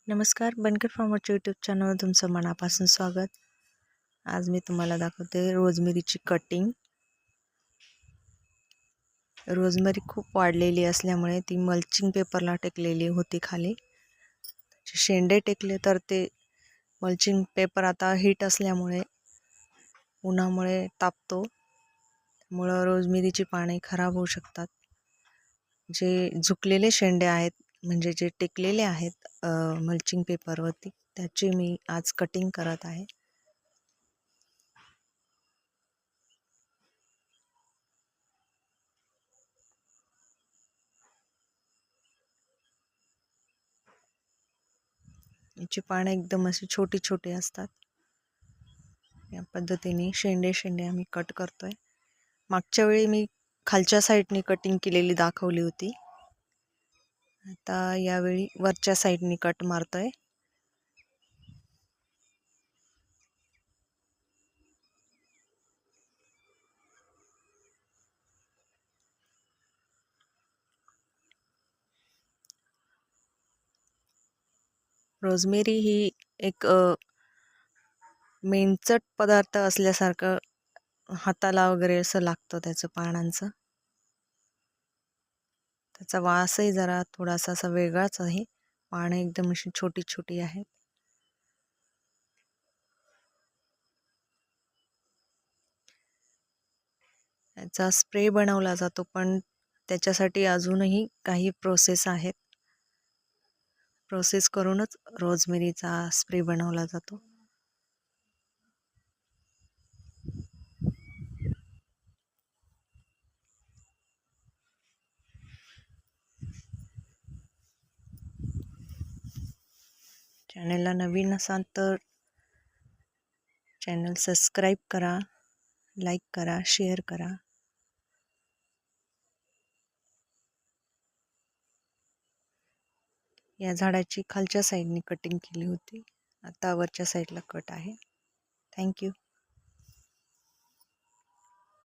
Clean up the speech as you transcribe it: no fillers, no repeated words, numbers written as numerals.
नमस्कार, बनकर फार्मरच्या यूट्यूब चॅनलवर तुमचं मनापासून स्वागत. आज मी तुम्हाला दाखवते रोजमेरीची कटिंग. रोजमेरी खूप वाढलेली असल्यामुळे ती मल्चिंग पेपरला टेकलेली होती खाली. शेंडे टेकले तर ते मल्चिंग पेपर आता हीट असल्यामुळे उन्हामुळे तापतो, त्यामुळं रोजमेरीची पाने खराब होऊ शकतात. जे झुकलेले शेंडे आहेत म्हणजे जे टेकलेले आहेत मल्चिंग पेपरवरती, त्याची मी आज कटिंग करत आहे. याची पाने एकदम अशी छोटी छोटी असतात. या पद्धतीने शेंडे आम्ही कट करतोय. मागच्या वेळी मी खालच्या साईडने कटिंग केलेली दाखवली होती. आता यावेळी वरच्या साईडने कट मारतोय. रोजमेरी ही एक मेनचट पदार्थ असल्यासारखं हाताला वगैरे असं लागतं त्याचं पानांचं. त्याचा वासही जरा थोडासा असा वेगळाच आहे. पाने एकदम अशी छोटी छोटी आहेत. याचा स्प्रे बनवला जातो, पण त्याच्यासाठी अजूनही काही प्रोसेस आहेत. प्रोसेस करूनच रोजमेरीचा स्प्रे बनवला जातो. चॅनलला नवीन असाल तर चॅनल सबस्क्राईब करा, लाईक करा, शेअर करा. या झाडाची खालच्या साईडने कटिंग केली होती, आता वरच्या साईडला कट आहे. थँक्यू.